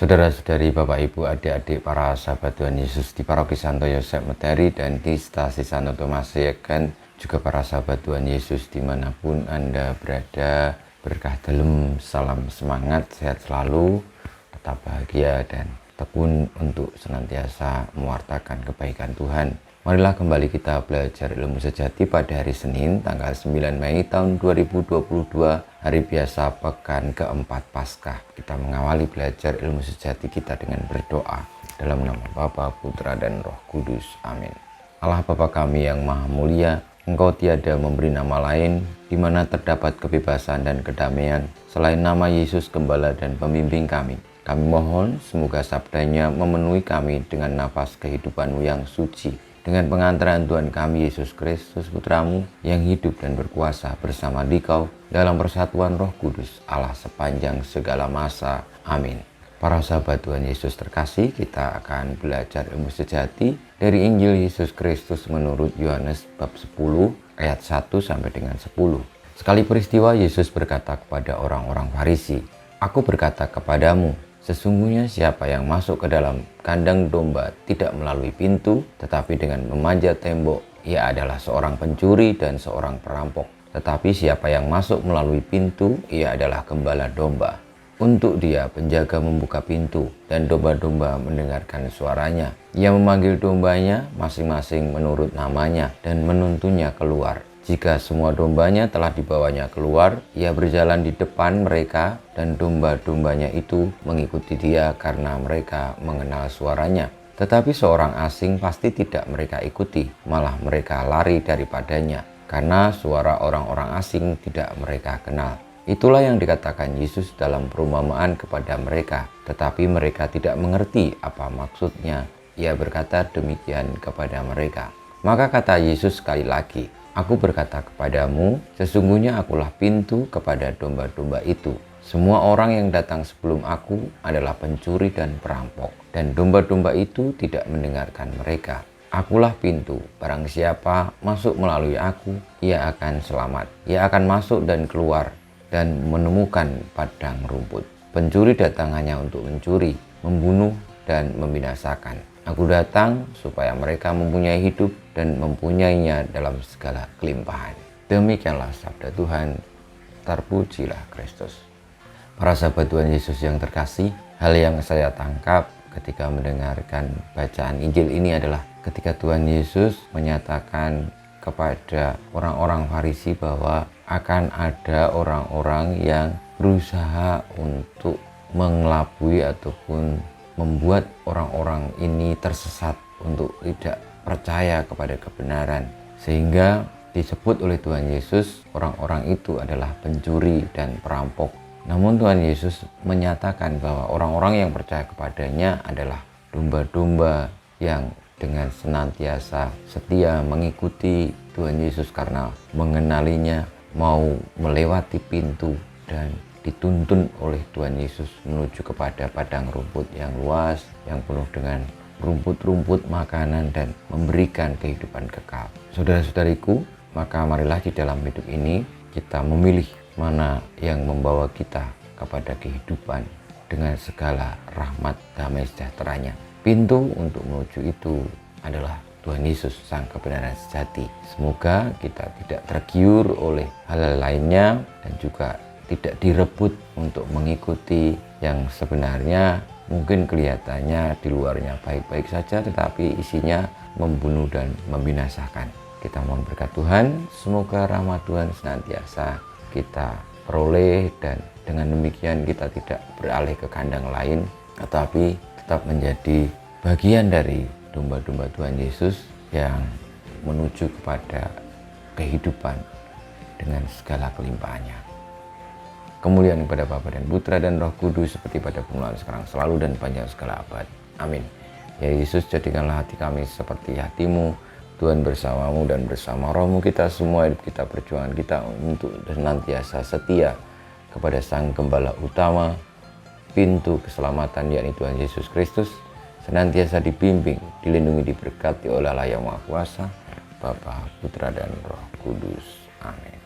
Saudara-saudari, Bapak, Ibu, adik-adik, para sahabat Tuhan Yesus di Paroki Santo Yosef Medari dan di Stasi Santo Tomas Yegan, juga para sahabat Tuhan Yesus dimanapun Anda berada, berkah dalam, salam semangat, sehat selalu, tetap bahagia dan tekun untuk senantiasa mewartakan kebaikan Tuhan. Marilah kembali kita belajar ilmu sejati pada hari Senin tanggal 9 Mei tahun 2022, hari biasa pekan keempat Paskah. Kita mengawali belajar ilmu sejati kita dengan berdoa dalam nama Bapa, Putra, dan Roh Kudus. Amin. Allah Bapa kami yang maha mulia, Engkau tiada memberi nama lain di mana terdapat kebebasan dan kedamaian selain nama Yesus Gembala dan Pembimbing kami. Kami mohon semoga sabdanya memenuhi kami dengan nafas kehidupan-Mu yang suci. Dengan pengantaran Tuhan kami Yesus Kristus Putramu yang hidup dan berkuasa bersama Dikau dalam persatuan Roh Kudus Allah sepanjang segala masa. Amin. Para sahabat Tuhan Yesus terkasih, kita akan belajar ilmu sejati dari Injil Yesus Kristus menurut Yohanes bab 10 ayat 1 sampai dengan 10. Sekali peristiwa Yesus berkata kepada orang-orang Farisi, "Aku berkata kepadamu, sesungguhnya siapa yang masuk ke dalam kandang domba tidak melalui pintu, tetapi dengan memanjat tembok, ia adalah seorang pencuri dan seorang perampok. Tetapi siapa yang masuk melalui pintu, ia adalah gembala domba. Untuk dia penjaga membuka pintu, dan domba-domba mendengarkan suaranya. Ia memanggil dombanya masing-masing menurut namanya dan menuntunnya keluar. Jika semua dombanya telah dibawanya keluar, ia berjalan di depan mereka dan domba-dombanya itu mengikuti dia karena mereka mengenal suaranya. Tetapi seorang asing pasti tidak mereka ikuti, malah mereka lari daripadanya karena suara orang-orang asing tidak mereka kenal." Itulah yang dikatakan Yesus dalam perumpamaan kepada mereka, tetapi mereka tidak mengerti apa maksudnya. Ia berkata demikian kepada mereka. Maka kata Yesus sekali lagi, "Aku berkata kepadamu, sesungguhnya akulah pintu kepada domba-domba itu. Semua orang yang datang sebelum aku adalah pencuri dan perampok, dan domba-domba itu tidak mendengarkan mereka. Akulah pintu, barang siapa masuk melalui aku, ia akan selamat. Ia akan masuk dan keluar dan menemukan padang rumput. Pencuri datang hanya untuk mencuri, membunuh, dan membinasakan. Aku datang supaya mereka mempunyai hidup dan mempunyainya dalam segala kelimpahan." Demikianlah sabda Tuhan. Terpujilah Kristus. Para sahabat Tuhan Yesus yang terkasih, hal yang saya tangkap ketika mendengarkan bacaan Injil ini adalah ketika Tuhan Yesus menyatakan kepada orang-orang Farisi bahwa akan ada orang-orang yang berusaha untuk mengelabui ataupun membuat orang-orang ini tersesat untuk tidak percaya kepada kebenaran, sehingga disebut oleh Tuhan Yesus orang-orang itu adalah pencuri dan perampok. Namun Tuhan Yesus menyatakan bahwa orang-orang yang percaya kepadanya adalah domba-domba yang dengan senantiasa setia mengikuti Tuhan Yesus karena mengenalinya, mau melewati pintu dan dituntun oleh Tuhan Yesus menuju kepada padang rumput yang luas, yang penuh dengan rumput-rumput makanan dan memberikan kehidupan kekal. Saudara-saudariku, maka marilah di dalam hidup ini kita memilih mana yang membawa kita kepada kehidupan dengan segala rahmat damai sejahteranya. Pintu untuk menuju itu adalah Tuhan Yesus, Sang Kebenaran Sejati. Semoga kita tidak tergiur oleh hal lainnya dan juga tidak direbut untuk mengikuti yang sebenarnya mungkin kelihatannya di luarnya baik-baik saja tetapi isinya membunuh dan membinasakan. Kita mohon berkat Tuhan, semoga rahmat Tuhan senantiasa kita peroleh dan dengan demikian kita tidak beralih ke kandang lain tetapi tetap menjadi bagian dari domba-domba Tuhan Yesus yang menuju kepada kehidupan dengan segala kelimpahannya. Kemuliaan kepada Bapa dan Putra dan Roh Kudus seperti pada permulaan sekarang selalu dan panjang segala abad. Amin. Ya Yesus, jadikanlah hati kami seperti hati-Mu. Tuhan bersamamu dan bersama rohmu kita semua, hidup kita, perjuangan kita untuk senantiasa setia kepada Sang Gembala utama, pintu keselamatan yakni Tuhan Yesus Kristus, senantiasa dibimbing, dilindungi, diberkati oleh Allah yang Maha Kuasa, Bapa, Putra, dan Roh Kudus. Amin.